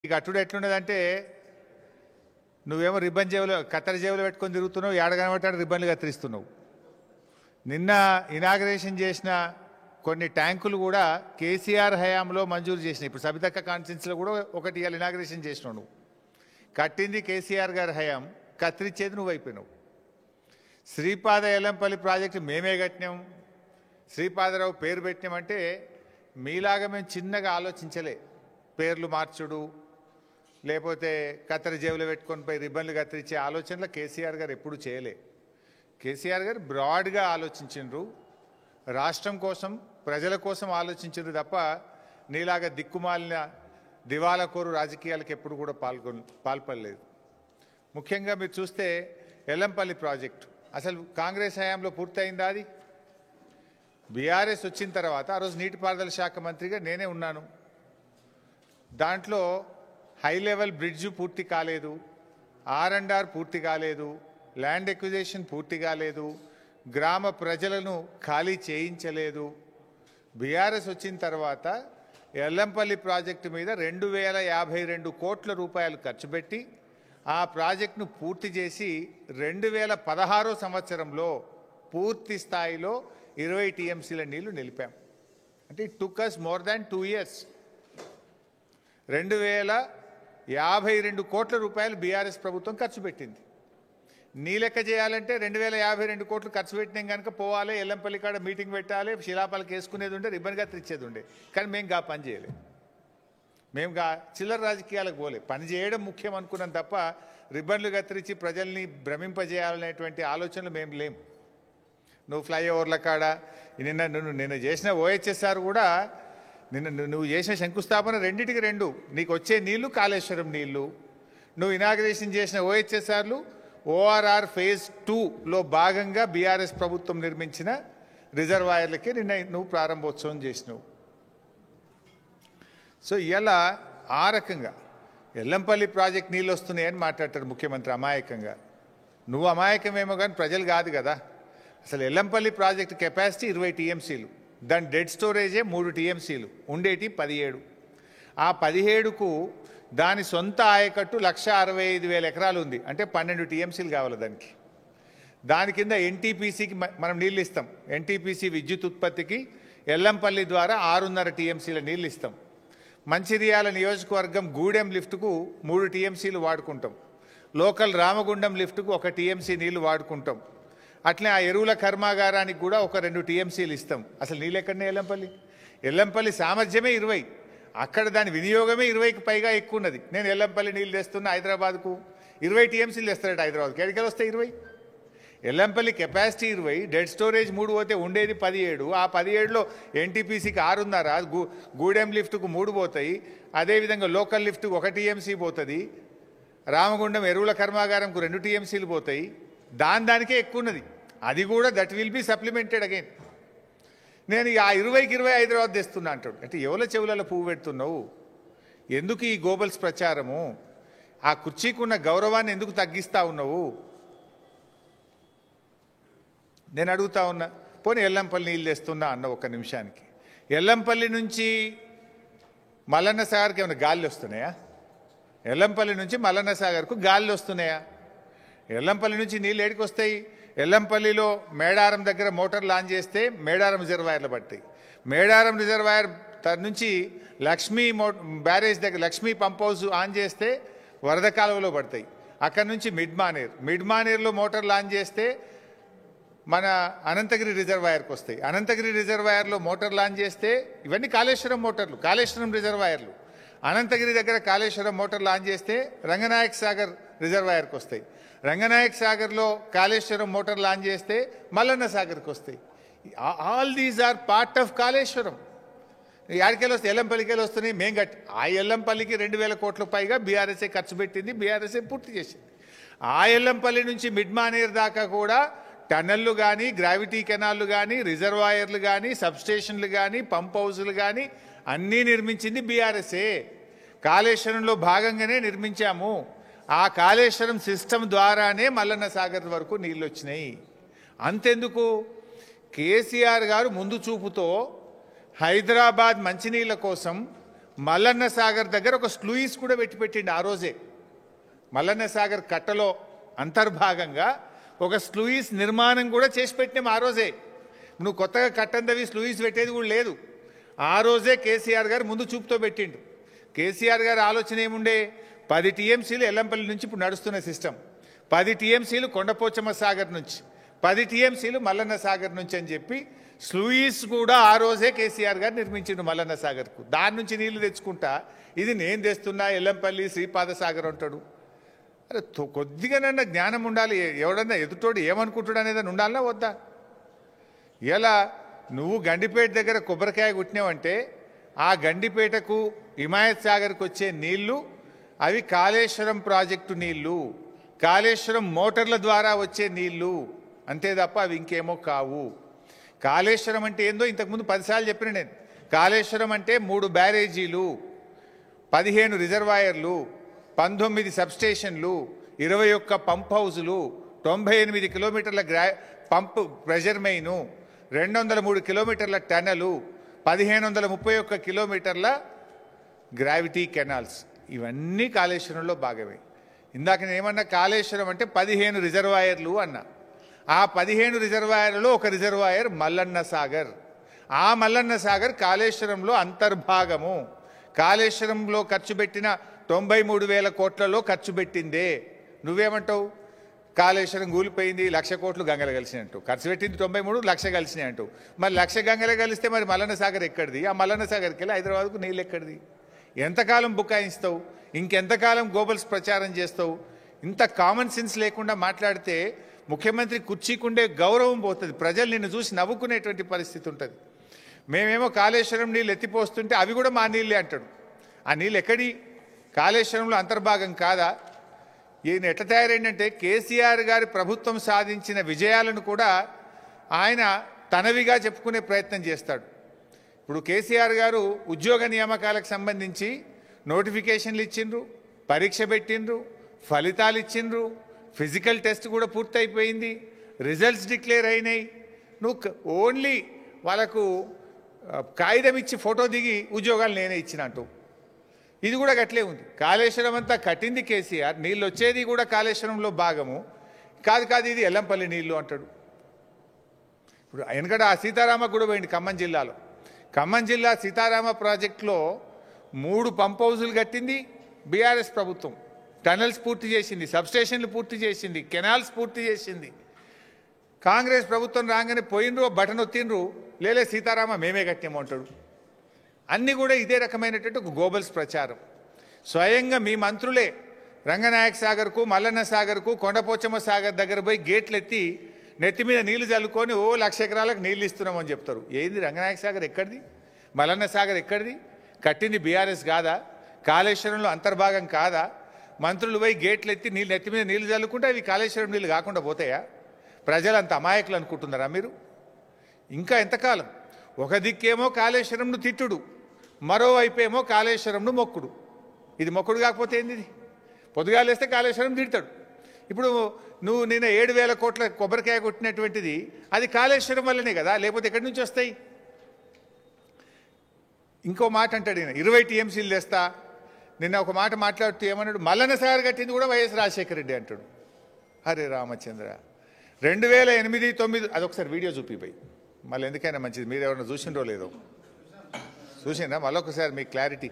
ఇక అట్టుడు ఎట్లున్నదంటే నువ్వేమో రిబ్బన్ జేబులో కత్తెర జేబులో పెట్టుకొని తిరుగుతున్నావు, ఏడగనబట్టాడు రిబ్బన్లు కత్తిరిస్తున్నావు. నిన్న ఇనాగ్రేషన్ చేసిన కొన్ని ట్యాంకులు కూడా కేసీఆర్ హయాంలో మంజూరు చేసినాయి. ఇప్పుడు సబితక్క కాన్స్టిట్యున్సీలో కూడా ఒకటి ఇవాళ ఇనాగ్రేషన్ చేసినావు. నువ్వు కట్టింది కేసీఆర్ గారి హయాం, కత్తిరించేది నువ్వు అయిపోయినావు. శ్రీపాద ఎల్లంపల్లి ప్రాజెక్టు మేమే కట్టినాం, శ్రీపాదరావు పేరు పెట్టినామంటే మీలాగా మేము చిన్నగా ఆలోచించలే. పేర్లు మార్చుడు లేకపోతే కత్తెర జేబులో పెట్టుకొని పోయి రిబ్బన్లు కత్తిరించే ఆలోచనలు కేసీఆర్ గారు ఎప్పుడు చేయలే. కేసీఆర్ గారు బ్రాడ్గా ఆలోచించిండ్రు, రాష్ట్రం కోసం ప్రజల కోసం ఆలోచించారు తప్ప నీలాగా దిక్కుమాలిన దివాలాకోరు రాజకీయాలకు ఎప్పుడు కూడా పాల్పడలేదు. ముఖ్యంగా మీరు చూస్తే ఎల్లంపల్లి ప్రాజెక్టు అసలు కాంగ్రెస్ హయాంలో పూర్తయిందా? అది బీఆర్ఎస్ వచ్చిన తర్వాత ఆ రోజు నీటిపారుదల శాఖ మంత్రిగా నేనే ఉన్నాను. దాంట్లో హై లెవెల్ బ్రిడ్జ్ పూర్తి కాలేదు, R&R పూర్తి కాలేదు, ల్యాండ్ ఎక్విజిషన్ పూర్తి కాలేదు, గ్రామ ప్రజలను ఖాళీ చేయించలేదు. బీఆర్ఎస్ వచ్చిన తర్వాత ఎల్లంపల్లి ప్రాజెక్టు మీద 2052 కోట్ల రూపాయలు ఖర్చు పెట్టి ఆ ప్రాజెక్టును పూర్తి చేసి 2016 సంవత్సరంలో పూర్తి స్థాయిలో 20 TMCల నీళ్లు నిలిపాం. అంటే it took us more than 2 years. 2052 కోట్ల రూపాయలు బీఆర్ఎస్ ప్రభుత్వం ఖర్చు పెట్టింది. నీ లెక్క చేయాలంటే 2052 కోట్లు ఖర్చు పెట్టినాం కనుక పోవాలి, ఎల్లంపల్లి కాడ మీటింగ్ పెట్టాలి, శిలాపాలకు వేసుకునేది ఉండే, రిబ్బన్ కత్తిరించేది ఉండే. కానీ మేము పని చేయలేదు. మేము చిల్లర రాజకీయాలకు పోలే. పని చేయడం ముఖ్యం అనుకున్నాం తప్ప రిబ్బన్లు కత్తిరించి ప్రజల్ని భ్రమింపజేయాలనేటువంటి ఆలోచనలు మేము లేము. నువ్వు ఫ్లైఓవర్ల కాడ నిన్న చేసిన OHSR కూడా నువ్వు చేసిన శంకుస్థాపన రెండింటికి రెండు. నీకు వచ్చే నీళ్లు కాళేశ్వరం నీళ్లు, నువ్వు ఇనాగ్రేషన్ చేసిన OHSRలు ORR phase 2లో భాగంగా బీఆర్ఎస్ ప్రభుత్వం నిర్మించిన రిజర్వాయర్లకే నిన్న నువ్వు ప్రారంభోత్సవం చేసినావు. సో ఇలా ఆ రకంగా ఎల్లంపల్లి ప్రాజెక్ట్ నీళ్ళు వస్తున్నాయని మాట్లాడతాడు ముఖ్యమంత్రి అమాయకంగా. నువ్వు అమాయకమేమో కానీ ప్రజలు కాదు కదా. అసలు ఎల్లంపల్లి ప్రాజెక్టు కెపాసిటీ 20 TMCలు, దాని డెడ్ స్టోరేజే 3 TMCలు, ఉండేటి 17. ఆ 17కు దాని సొంత ఆయకట్టు 1,65,000 ఎకరాలు ఉంది. అంటే 12 TMCలు కావాలి దానికి. దాని కింద NTPCకి మనం నీళ్ళు ఇస్తాం. NTPC విద్యుత్ ఉత్పత్తికి ఎల్లంపల్లి ద్వారా 6.5 TMCల నీళ్ళు ఇస్తాం. మంచిర్యాల నియోజకవర్గం గూడెం లిఫ్ట్కు 3 TMCలు వాడుకుంటాం. లోకల్ రామగుండం లిఫ్ట్కు 1 TMC నీళ్లు వాడుకుంటాం. అట్లే ఆ ఎరువుల కర్మాగారానికి కూడా ఒక 2 TMCలు ఇస్తాం. అసలు నీళ్ళు ఎక్కడనే ఎల్లంపల్లి సామర్థ్యమే 20, అక్కడ దాని వినియోగమే 20కి పైగా ఎక్కువ ఉన్నది. నేను ఎల్లంపల్లి నీళ్ళు తెస్తున్నా హైదరాబాద్కు, 20 TMCలు తెస్తారట హైదరాబాద్కి. ఎక్కడికి వస్తాయి 20? ఎల్లంపల్లి కెపాసిటీ 20, డెడ్ స్టోరేజ్ 3 పోతే ఉండేది 17. ఆ 17లో NTPCకి 6.5, గూడెం లిఫ్ట్కు 3 పోతాయి. అదేవిధంగా లోకల్ లిఫ్ట్కు 1 TMC పోతుంది. రామగుండం ఎరువుల కర్మాగారంకు 2 TMCలు పోతాయి. దానికే ఎక్కువ ఉన్నది. అది కూడా that will be supplemented again. నేను ఆ 20కి 20 హైదరాబాద్ తెస్తున్నా అంటాడు. అంటే ఎవరి చెవులలో పువ్వు పెడుతున్నావు? ఎందుకు ఈ గోబల్స్ ప్రచారము? ఆ కుర్చీకున్న గౌరవాన్ని ఎందుకు తగ్గిస్తా ఉన్నావు? నేను అడుగుతా ఉన్నా. పోనీ ఎల్లంపల్లి నీళ్ళు తెస్తున్నా అన్న ఒక్క నిమిషానికి. ఎల్లంపల్లి నుంచి మల్లన్న సాగర్కి ఏమైనా గాలి వస్తున్నాయా? ఎల్లంపల్లి నుంచి మల్లన్న సాగర్కు గాలి వస్తున్నాయా? ఎల్లంపల్లి నుంచి నీళ్ళు ఏడికి వస్తాయి? ఎల్లంపల్లిలో మేడారం దగ్గర మోటార్ లాంచ్ చేస్తే మేడారం రిజర్వాయర్లు పడతాయి. మేడారం రిజర్వాయర్ నుంచి లక్ష్మీ బ్యారేజ్ దగ్గర లక్ష్మీ పంప్ హౌస్ ఆన్ చేస్తే వరద కాలువలో పడతాయి. అక్కడ నుంచి మిడ్మానేర్లో మోటార్ లాంచ్ చేస్తే మన అనంతగిరి రిజర్వాయర్కి వస్తాయి. అనంతగిరి రిజర్వాయర్లో మోటార్ లాంచ్ చేస్తే ఇవన్నీ కాళేశ్వరం మోటార్లు, కాళేశ్వరం రిజర్వాయర్లు. అనంతగిరి దగ్గర కాళేశ్వరం మోటార్ లాంచ్ చేస్తే రంగనాయక్ సాగర్ రిజర్వాయర్కి వస్తాయి. రంగనాయక్ సాగర్లో కాళేశ్వరం మోటార్ లాంచ్ చేస్తే మల్లన్న సాగర్కి వస్తాయి. All these are part of Kaleshwaram. యాడికెళ్ళి వస్తాయి? ఎల్లంపల్లికెళ్ళి వస్తున్నాయి. మేము కట్టి ఆ ఎల్లంపల్లికి 2,000 కోట్ల పైగా బీఆర్ఎస్ఏ ఖర్చు పెట్టింది, బీఆర్ఎస్ఏ పూర్తి చేసింది. ఆ ఎల్లంపల్లి నుంచి మిడ్మానేర్ దాకా కూడా టన్నెళ్ళు కానీ, గ్రావిటీ కెనాళ్ళు కానీ, రిజర్వాయర్లు కానీ, సబ్స్టేషన్లు కానీ, పంప్ హౌజులు కానీ అన్నీ నిర్మించింది బీఆర్ఎస్ఏ. కాళేశ్వరంలో భాగంగానే నిర్మించాము. ఆ కాళేశ్వరం సిస్టమ్ ద్వారానే మల్లన్న సాగర్ వరకు నీళ్ళు వచ్చినాయి. అంతెందుకు, కేసీఆర్ గారు ముందు చూపుతో హైదరాబాద్ మంచినీళ్ళ కోసం మల్లన్న సాగర్ దగ్గర ఒక స్లూయిస్ కూడా పెట్టిండి ఆ రోజే. మల్లన్న సాగర్ కట్టలో అంతర్భాగంగా ఒక స్లూయిస్ నిర్మాణం కూడా చేసి పెట్టినాం ఆ రోజే. నువ్వు కొత్తగా కట్టందవి స్లూయిస్ పెట్టేది కూడా లేదు. ఆ రోజే కేసీఆర్ గారు ముందు చూపుతో పెట్టిండు. కేసీఆర్ గారి ఆలోచన ఏముండే, 10 టీఎంసీలు ఎల్లంపల్లి నుంచి ఇప్పుడు నడుస్తున్న సిస్టమ్, 10 టీఎంసీలు కొండపోచమ్మ సాగర్ నుంచి, 10 టీఎంసీలు మల్లన్న సాగర్ నుంచి అని చెప్పి స్లూయిస్ కూడా ఆ రోజే కేసీఆర్ గారు నిర్మించిండు మల్లన్న సాగర్కు. దాని నుంచి నీళ్లు తెచ్చుకుంటా ఇది నేను తెస్తున్నా ఎల్లంపల్లి శ్రీపాద సాగర్ అంటాడు. అరే కొద్దిగానన్నా జ్ఞానం ఉండాలి. ఎవడన్నా ఎదుటోడు ఏమనుకుంటాడు అనేది ఉండాలన్నా వద్దా? ఇలా నువ్వు గండిపేట దగ్గర కొబ్బరికాయ కొట్టినావంటే ఆ గండిపేటకు హిమాయత్ సాగర్కి వచ్చే నీళ్లు అవి కాళేశ్వరం ప్రాజెక్టు నీళ్లు, కాళేశ్వరం మోటార్ల ద్వారా వచ్చే నీళ్లు అంతే తప్ప అవి ఇంకేమో కావు. కాళేశ్వరం అంటే ఏందో ఇంతకుముందు 10 సార్లు చెప్పిన నేను. కాళేశ్వరం అంటే 3 బ్యారేజీలు, 15 రిజర్వాయర్లు, 19 సబ్స్టేషన్లు, 21 పంప్ హౌజులు, 98 కిలోమీటర్ల పంప్ ప్రెజర్ మెయిను, 203 కిలోమీటర్ల టనలు, 1531 కిలోమీటర్ల గ్రావిటీ కెనాల్స్, ఇవన్నీ కాళేశ్వరంలో భాగమే. ఇందాక నేను ఏమన్నా కాళేశ్వరం అంటే 15 రిజర్వాయర్లు అన్నా. ఆ 15 రిజర్వాయర్లలో ఒక రిజర్వాయర్ మల్లన్న సాగర్. ఆ మల్లన్న సాగర్ కాళేశ్వరంలో అంతర్భాగము. కాళేశ్వరంలో ఖర్చు పెట్టిన 93,000 కోట్లలో ఖర్చు పెట్టిందే. నువ్వేమంటావు? కాళేశ్వరం కూలిపోయింది, 1,00,000 కోట్లు గంగలు కలిసినాయి అంటూ. ఖర్చు పెట్టింది 93, 1,00,000 కలిసినాయి అంటూ. మరి 1,00,000 గంగలు కలిస్తే మరి మల్లన్న సాగర్ ఎక్కడిది? ఆ మల్లన్న సాగర్కి వెళ్ళి హైదరాబాద్కు నీళ్ళు ఎక్కడిది? ఎంతకాలం బుకాయిస్తావు? ఇంకెంతకాలం గోబల్స్ ప్రచారం చేస్తావు? ఇంత కామన్ సెన్స్ లేకుండా మాట్లాడితే ముఖ్యమంత్రి కుర్చీకుండే గౌరవం పోతుంది. ప్రజలు నిన్ను చూసి నవ్వుకునేటువంటి పరిస్థితి ఉంటుంది. మేమేమో కాళేశ్వరం నీళ్ళు ఎత్తిపోస్తుంటే అవి కూడా మా నీళ్ళే అంటాడు. ఆ నీళ్ళు ఎక్కడి? కాళేశ్వరంలో అంతర్భాగం కాదా? ఈయన ఎట్లా తయారైందంటే కేసీఆర్ గారి ప్రభుత్వం సాధించిన విజయాలను కూడా ఆయన తనవిగా చెప్పుకునే ప్రయత్నం చేస్తాడు. ఇప్పుడు కేసీఆర్ గారు ఉద్యోగ నియామకాలకు సంబంధించి నోటిఫికేషన్లు ఇచ్చిండ్రు, పరీక్ష పెట్టిండ్రు, ఫలితాలు ఇచ్చిండ్రు, ఫిజికల్ టెస్ట్ కూడా పూర్తయిపోయింది, రిజల్ట్స్ డిక్లేర్ అయినాయి. నువ్వు ఓన్లీ వాళ్ళకు కాగితం ఇచ్చి ఫోటో దిగి ఉద్యోగాలు నేనే ఇచ్చినట్టు. ఇది కూడా గట్లే ఉంది. కాళేశ్వరం అంతా కట్టింది కేసీఆర్, నీళ్ళు వచ్చేది కూడా కాళేశ్వరంలో భాగము. కాదు ఇది ఎల్లంపల్లి నీళ్లు అంటాడు. ఇప్పుడు వెనకట ఆ సీతారామ కూడా పోయింది ఖమ్మం జిల్లాలో. ఖమ్మం జిల్లా సీతారామ ప్రాజెక్టులో 3 పంప్ హౌజులు కట్టింది బీఆర్ఎస్ ప్రభుత్వం. టనల్స్ పూర్తి చేసింది, సబ్స్టేషన్లు పూర్తి చేసింది, కెనాల్స్ పూర్తి చేసింది. కాంగ్రెస్ ప్రభుత్వం రాగానే పోయినరు, బటన్ ఒత్తిండ్రు, లేలే సీతారామ మేమే కట్టాము అంటాడు. అన్నీ కూడా ఇదే రకమైనటువంటి ఒక గోబల్స్ ప్రచారం. స్వయంగా మీ మంత్రులే రంగనాయక సాగర్కు, మల్లన్న సాగర్కు, కొండపోచమ్మ సాగర్ దగ్గర పోయి గేట్లు ఎత్తి నెత్తి మీద నీళ్లు చల్లుకొని 1,00,000 ఎకరాలకు నీళ్ళు ఇస్తున్నామని చెప్తారు. ఏంది రంగనాయక సాగర్ ఎక్కడిది? మల్లన్న సాగర్ ఎక్కడిది? కట్టింది బీఆర్ఎస్ కాదా? కాళేశ్వరంలో అంతర్భాగం కాదా? మంత్రులు పోయి గేట్లు ఎత్తి నెత్తి మీద నీళ్లు చల్లుకుంటే అవి కాళేశ్వరం నీళ్ళు కాకుండా పోతాయా? ప్రజలు అంత అమాయకులు అనుకుంటున్నారా మీరు? ఇంకా ఎంతకాలం? ఒక దిక్కేమో కాళేశ్వరంను తిట్టుడు, మరోవైపేమో కాళేశ్వరంను మొక్కుడు. ఇది మొక్కుడు కాకపోతే ఏంది? పొద్దుగాలేస్తే కాళేశ్వరం తిడతాడు. ఇప్పుడు నువ్వు నిన్న 7,000 కోట్ల కొబ్బరికాయ కొట్టినటువంటిది అది కాళేశ్వరం వల్లనే కదా, లేకపోతే ఎక్కడి నుంచి వస్తాయి? ఇంకో మాట అంటాడు ఈయన, 20 టీఎంసీలు తెస్తా. నిన్న ఒక మాట మాట్లాడుతూ ఏమన్నాడు? మల్లన్న సాగర్ కట్టింది కూడా వైఎస్ రాజశేఖర రెడ్డి అంటాడు. హరే రామచంద్ర, 2008-9 అదొకసారి వీడియో చూపిపోయి మళ్ళీ ఎందుకైనా మంచిది. మీరు ఎవరైనా చూసిండ్రో లేదో చూసిండ్రా? మళ్ళొకసారి మీకు క్లారిటీ.